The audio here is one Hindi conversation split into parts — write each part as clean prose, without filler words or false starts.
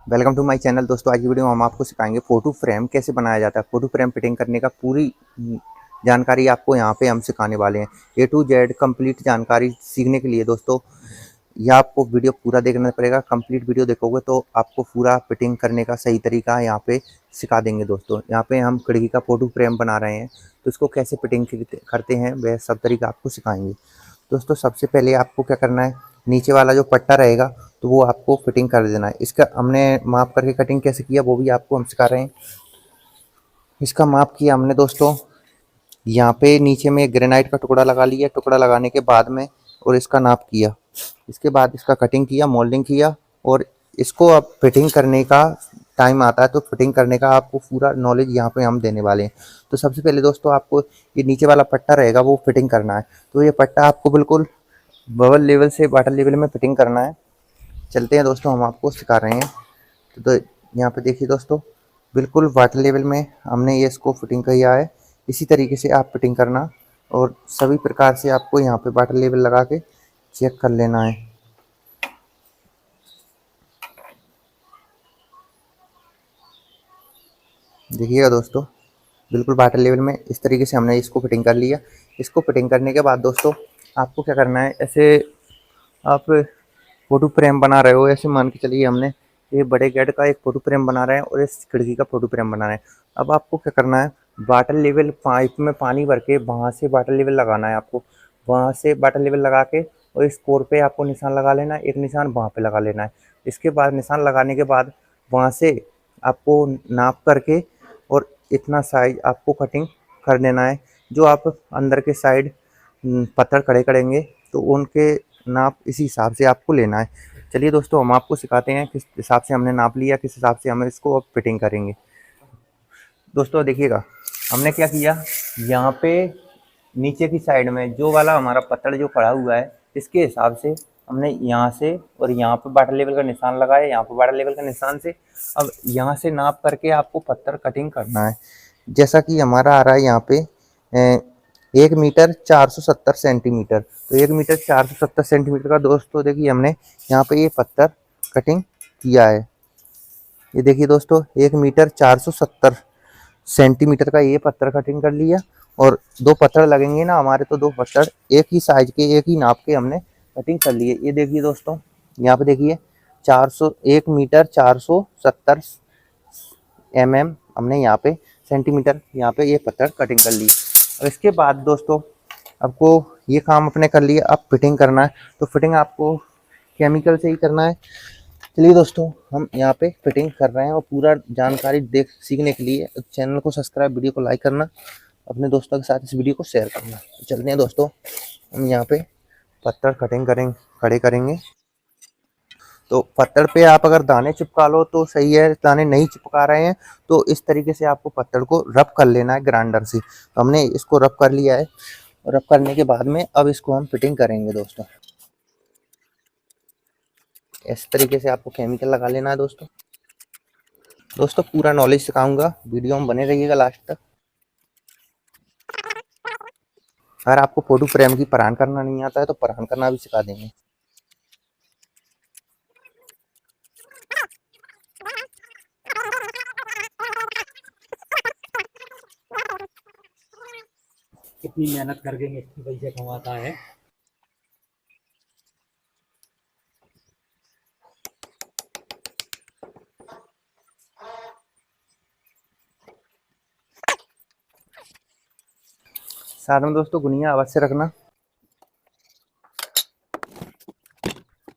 Welcome to my channel. दोस्तों, आज की वीडियो में हम आपको सिखाएंगे फोटो फ्रेम कैसे बनाया जाता है। फोटो फ्रेम फिटिंग करने का पूरी जानकारी आपको यहाँ पे हम सिखाने वाले हैं। ए टू जेड कंप्लीट जानकारी सीखने के लिए दोस्तों यह आपको वीडियो पूरा देखना पड़ेगा। कंप्लीट वीडियो देखोगे तो आपको पूरा फिटिंग करने का सही तरीका यहाँ पे सिखा देंगे। दोस्तों, यहाँ पे हम खिड़की का फोटो फ्रेम बना रहे हैं, तो इसको कैसे फिटिंग करते हैं वह सब तरीका आपको सिखाएंगे। दोस्तों, सबसे पहले आपको क्या करना है, नीचे वाला जो पट्टा रहेगा तो वो आपको फिटिंग कर देना है। इसका हमने माप करके कटिंग कैसे किया वो भी आपको हम सिखा रहे हैं। इसका माप किया हमने दोस्तों, यहाँ पे नीचे में ग्रेनाइट का टुकड़ा लगा लिया। टुकड़ा लगाने के बाद में और इसका नाप किया, इसके बाद इसका कटिंग किया, मोल्डिंग किया। और इसको अब फिटिंग करने का टाइम आता है, तो फिटिंग करने का आपको पूरा नॉलेज यहाँ पे हम देने वाले हैं। तो सबसे पहले दोस्तों आपको ये नीचे वाला पट्टा रहेगा वो फिटिंग करना है। तो ये पट्टा आपको बिल्कुल बबल लेवल से वाटर लेवल में फिटिंग करना है। चलते हैं दोस्तों, हम आपको सिखा रहे हैं। तो यहाँ पे देखिए दोस्तों, बिल्कुल वाटर लेवल में हमने ये इसको फिटिंग किया है। इसी तरीके से आप फिटिंग करना और सभी प्रकार से आपको यहाँ पे वाटर लेवल लगा के चेक कर लेना है। देखिएगा दोस्तों, बिल्कुल वाटर लेवल में इस तरीके से हमने इसको फिटिंग कर लिया। इसको फिटिंग करने के बाद दोस्तों आपको क्या करना है, ऐसे आप फोटो फ्रेम बना रहे हो, ऐसे मान के चलिए हमने ये बड़े गेट का एक फोटो फ्रेम बना रहे हैं और इस खिड़की का फोटो फ्रेम बना रहे हैं। अब आपको क्या करना है, वाटर लेवल पाइप में पानी भर के वहाँ से वाटर लेवल लगाना है आपको। वहाँ से वाटर लेवल लगा के और इस कोर पे आपको निशान लगा लेना है, एक निशान वहाँ पे लगा लेना है। इसके बाद निशान लगाने के बाद वहाँ से आपको नाप करके और इतना साइज आपको कटिंग कर देना है। जो आप अंदर के साइड पत्थर खड़े करेंगे तो उनके नाप इसी हिसाब से आपको लेना है। चलिए दोस्तों, हम आपको सिखाते हैं किस हिसाब से हमने नाप लिया, किस हिसाब से हम इसको अब फिटिंग करेंगे। दोस्तों देखिएगा, हमने क्या किया, यहाँ पे नीचे की साइड में जो वाला हमारा पत्थर जो पड़ा हुआ है इसके हिसाब से हमने यहाँ से और यहाँ पे वाटर लेवल का निशान लगाया, यहाँ पे वाटर लेवल का निशान से अब यहाँ से नाप करके आपको पत्थर कटिंग करना है। जैसा कि हमारा आ रहा है यहाँ पे 1 मीटर 470 सेंटीमीटर। तो 1 मीटर 470 सेंटीमीटर का दोस्तों देखिए हमने यहाँ पे ये पत्थर कटिंग किया है। ये देखिए दोस्तों, 1 मीटर 470 सेंटीमीटर का ये पत्थर कटिंग कर लिया। और दो पत्थर लगेंगे ना हमारे, तो दो पत्थर एक ही साइज के एक ही नाप के हमने कटिंग कर लिए। ये देखिए दोस्तों, यहाँ पे देखिए 1 मीटर 470 हमने यहाँ पे सेंटीमीटर यहाँ पे ये पत्थर कटिंग कर ली। अब इसके बाद दोस्तों आपको ये काम अपने कर लिए, अब फिटिंग करना है। तो फिटिंग आपको केमिकल से ही करना है। चलिए दोस्तों, हम यहाँ पे फिटिंग कर रहे हैं और पूरा जानकारी देख सीखने के लिए चैनल को सब्सक्राइब, वीडियो को लाइक करना, अपने दोस्तों के साथ इस वीडियो को शेयर करना। तो चलते हैं दोस्तों, हम यहाँ पे पत्थर कटिंग करेंगे, खड़े करेंगे। तो पत्थर पे आप अगर दाने चिपका लो तो सही है, दाने नहीं चिपका रहे हैं तो इस तरीके से आपको पत्थर को रब कर लेना है ग्राइंडर से। तो हमने इसको रब कर लिया है और रब करने के बाद में अब इसको हम फिटिंग करेंगे। दोस्तों इस तरीके से आपको केमिकल लगा लेना है। दोस्तों दोस्तों पूरा नॉलेज सिखाऊंगा, वीडियो में बने रहिएगा लास्ट तक। अगर आपको फोटो फ्रेम की परान करना नहीं आता है तो परान करना भी सिखा देंगे। कितनी मेहनत करके इतने पैसे कमाता है। साथ में दोस्तों गुनिया अवश्य रखना।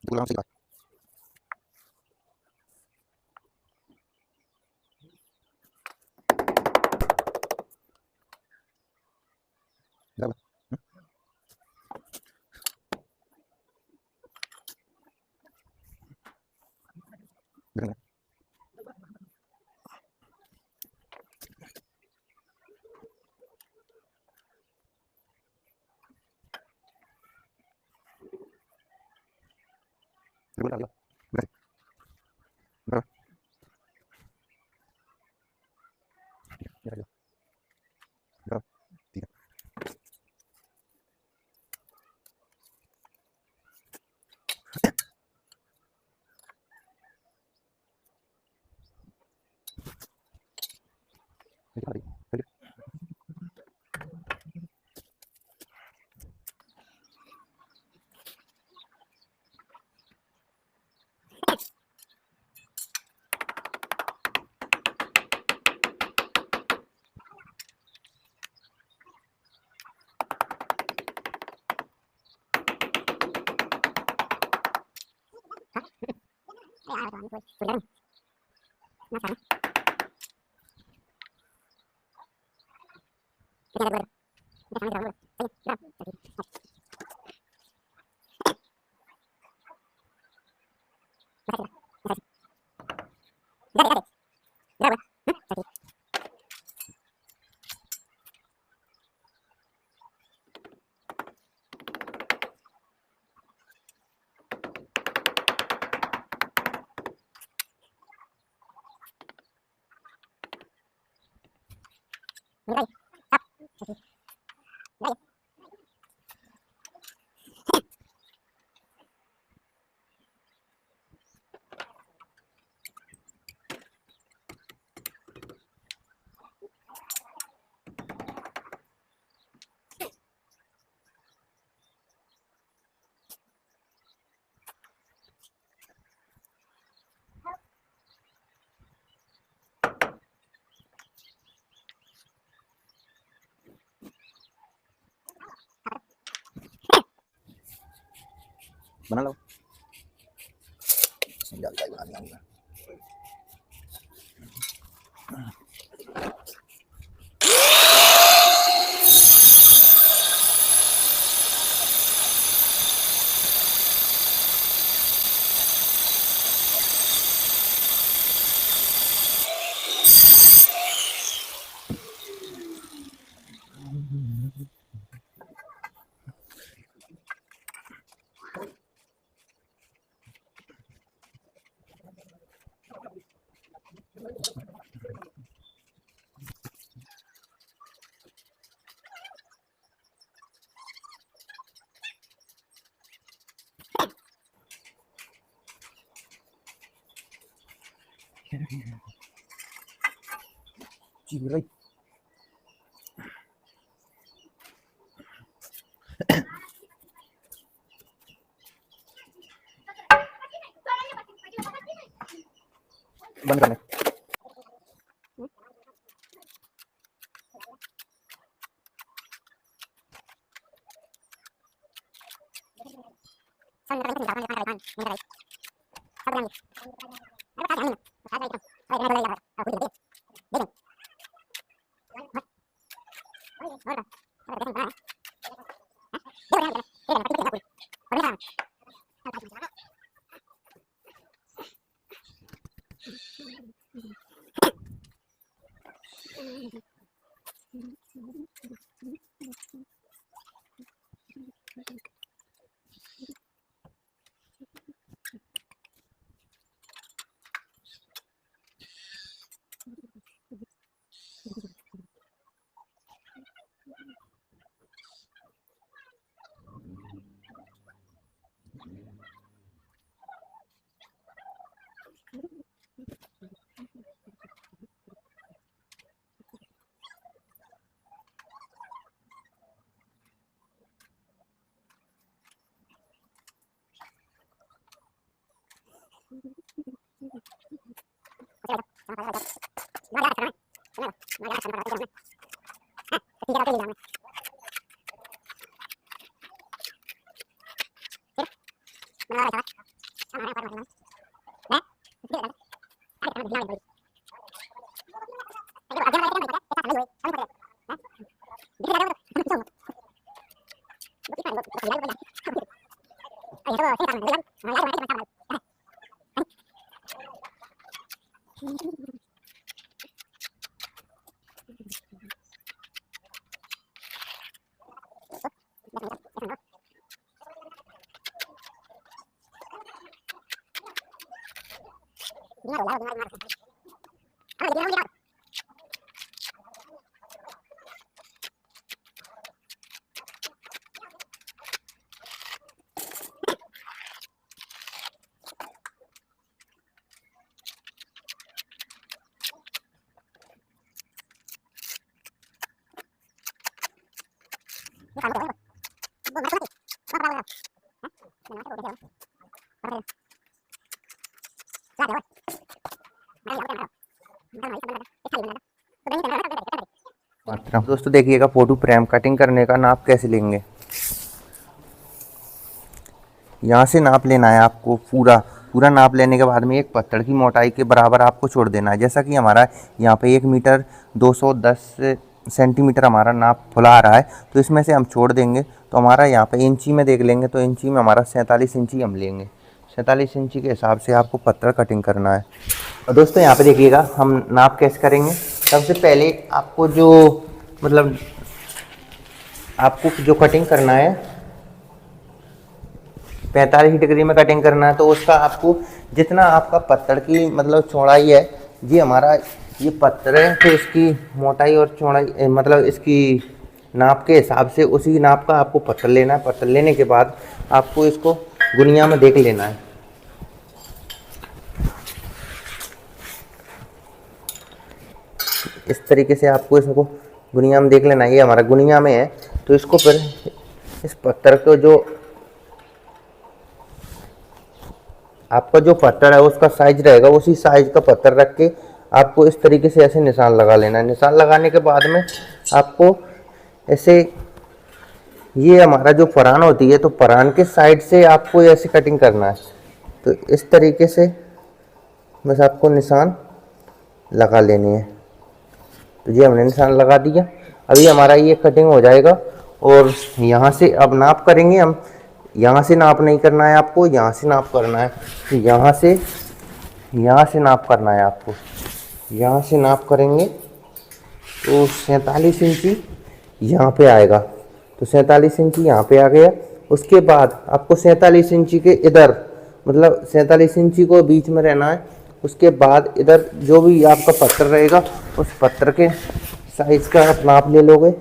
गुलाम से बात। बना लो, जल्दी बना दिया। जी भाई बंद करने। दोस्तों देखिएगा फोटो फ्रेम कटिंग करने का नाप कैसे लेंगे। यहाँ से नाप लेना है आपको, पूरा नाप लेने के बाद में एक पत्थर की मोटाई के बराबर आपको छोड़ देना है। जैसा कि हमारा यहाँ पे 1 मीटर 210 सेंटीमीटर हमारा नाप खुला आ रहा है, तो इसमें से हम छोड़ देंगे। तो हमारा यहाँ पे इंची में देख लेंगे तो इंची में हमारा 47 इंची हम लेंगे। 47 इंची के हिसाब से आपको पत्थर कटिंग करना है। और दोस्तों यहाँ पे देखिएगा हम नाप कैसे करेंगे। सबसे पहले आपको जो कटिंग करना है 45 डिग्री में कटिंग करना है। तो उसका आपको जितना आपका पत्थर की चौड़ाई है, ये पत्थर है, तो इसकी मोटाई और चौड़ाई इसकी नाप के हिसाब से उसी नाप का आपको पत्थर लेना है। पत्थर लेने के बाद आपको इसको गुनिया में देख लेना है। इस तरीके से आपको इसको गुनिया में देख लेना है। ये हमारा गुनिया में है, तो इसको फिर इस पत्थर को जो आपका जो पत्थर है उसका साइज रहेगा, उसी साइज का पत्थर रख के आपको इस तरीके से ऐसे निशान लगा लेना है। निशान लगाने के बाद में आपको ऐसे, ये हमारा जो फरान होती है, तो फरान के साइड से आपको ऐसे कटिंग करना है। तो इस तरीके से बस आपको निशान लगा लेनी है। तो ये हमने निशान लगा दिया। अभी हमारा ये कटिंग हो जाएगा। और यहाँ से अब नाप करेंगे हम। यहाँ से नाप नहीं करना है आपको, यहाँ से नाप करना है। तो यहाँ से नाप करना है आपको। यहाँ से नाप करेंगे तो 47 इंची यहाँ पे आएगा। तो 47 इंची यहाँ पे आ गया। उसके बाद आपको 47 इंची के इधर 47 इंची को बीच में रहना है। उसके बाद इधर जो भी आपका पत्थर रहेगा उस पत्थर के साइज का आप नाप ले लोगे।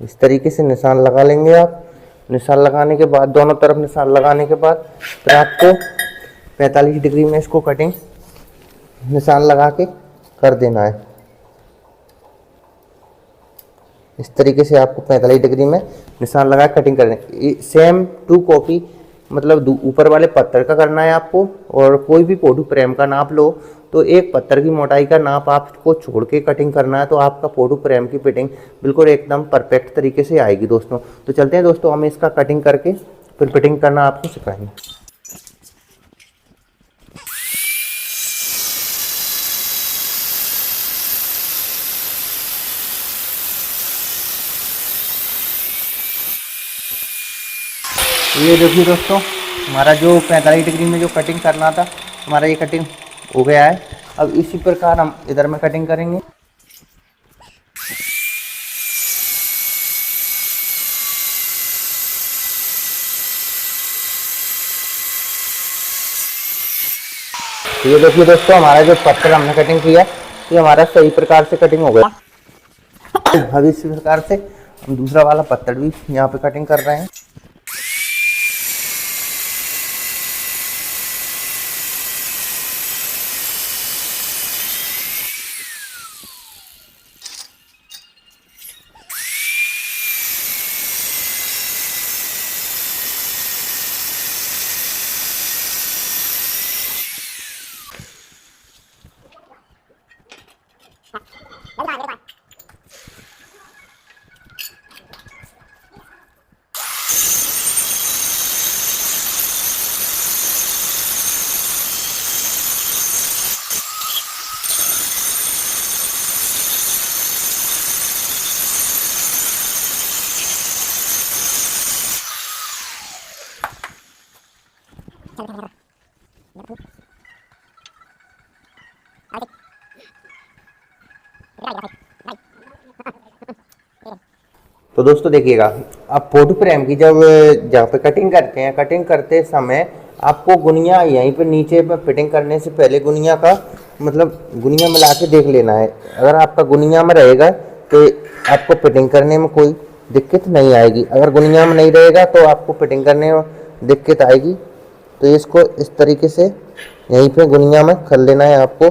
इस तरीके से निशान लगा लेंगे आप। निशान लगाने के बाद दोनों तरफ निशान लगाने के बाद फिर आपको 45 डिग्री में इसको कटिंग निशान लगा के कर देना है। इस तरीके से आपको 45 डिग्री में निशान लगा कटिंग करना है। सेम 2 कॉपी ऊपर वाले पत्थर का करना है आपको। और कोई भी फोटो फ्रेम का नाप लो तो एक पत्थर की मोटाई का नाप आपको छोड़ के कटिंग करना है। तो आपका फोटो फ्रेम की फिटिंग बिल्कुल एकदम परफेक्ट तरीके से आएगी दोस्तों। तो चलते हैं दोस्तों, हम इसका कटिंग करके फिर फिटिंग करना आपको सिखाएंगे। ये देखिए दोस्तों, हमारा जो 45 डिग्री में जो कटिंग करना था, हमारा ये कटिंग हो गया है। अब इसी प्रकार हम इधर में कटिंग करेंगे। तो ये देखिए दोस्तों, हमारा जो पत्थर हमने कटिंग किया ये हमारा सही प्रकार से कटिंग हो गया। अब इसी प्रकार से हम दूसरा वाला पत्थर भी यहाँ पे कटिंग कर रहे हैं। तो दोस्तों देखिएगा, आप फोटो फ्रेम की जब जहाँ पे कटिंग करते हैं, कटिंग करते समय आपको गुनिया यहीं पे नीचे पे फिटिंग करने से पहले गुनिया का गुनिया मिला के देख लेना है। अगर आपका गुनिया में रहेगा तो आपको फिटिंग करने में कोई दिक्कत नहीं आएगी। अगर गुनिया में नहीं रहेगा तो आपको फिटिंग करने में दिक्कत आएगी। तो इसको इस तरीके से यहीं पे गुनिया में कर लेना है। आपको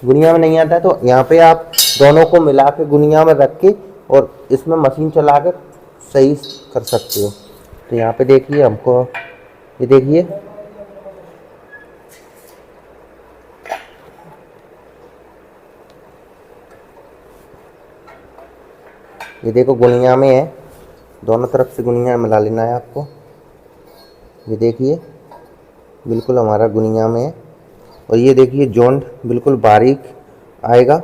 गुनिया में नहीं आता है तो यहाँ पे आप दोनों को मिला के गुनिया में रख के और इसमें मशीन चला कर सही कर सकते हो। तो यहाँ पे देखिए हमको, ये देखिए ये देखो गुनिया में है, दोनों तरफ से गुनिया मिला लेना है आपको। ये देखिए बिल्कुल हमारा गुनिया में है, और ये देखिए जोंड बिल्कुल बारीक आएगा।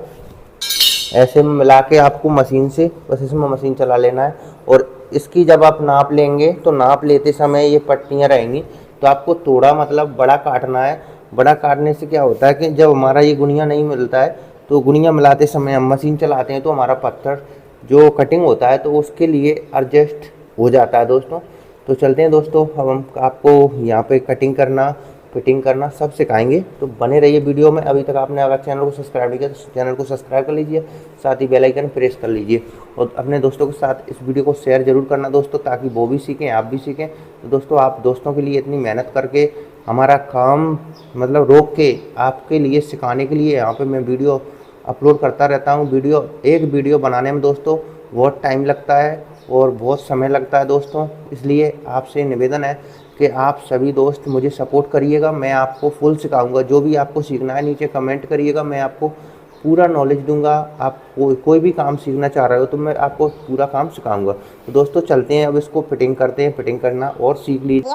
ऐसे में मिला के आपको मशीन से बस इसमें मशीन चला लेना है। और इसकी जब आप नाप लेंगे तो नाप लेते समय ये पट्टियाँ रहेंगी, तो आपको थोड़ा मतलब बड़ा काटना है। बड़ा काटने से क्या होता है कि जब हमारा ये गुनिया नहीं मिलता है तो गुनिया मिलाते समय हम मशीन चलाते हैं तो हमारा पत्थर जो कटिंग होता है तो उसके लिए एडजस्ट हो जाता है दोस्तों। तो चलते हैं दोस्तों, अब हम आपको यहाँ पे कटिंग करना, फिटिंग करना सब सिखाएंगे। तो बने रहिए वीडियो में। अभी तक आपने अगर चैनल को सब्सक्राइब नहीं किया तो चैनल को सब्सक्राइब कर लीजिए, साथ ही बेल आइकन प्रेस कर लीजिए, और अपने दोस्तों के साथ इस वीडियो को शेयर जरूर करना दोस्तों, ताकि वो भी सीखें, आप भी सीखें। तो दोस्तों आप दोस्तों के लिए इतनी मेहनत करके हमारा काम मतलब रोक के आपके लिए सिखाने के लिए यहाँ पर मैं वीडियो अपलोड करता रहता हूँ। एक वीडियो बनाने में दोस्तों बहुत टाइम लगता है और बहुत समय लगता है दोस्तों, इसलिए आपसे निवेदन है कि आप सभी दोस्त मुझे सपोर्ट करिएगा। मैं आपको फुल सिखाऊंगा, जो भी आपको सीखना है नीचे कमेंट करिएगा, मैं आपको पूरा नॉलेज दूंगा। आप कोई भी काम सीखना चाह रहे हो तो मैं आपको पूरा काम सिखाऊंगा। तो दोस्तों चलते हैं, अब इसको फिटिंग करते हैं, फिटिंग करना और सीख लीजिए।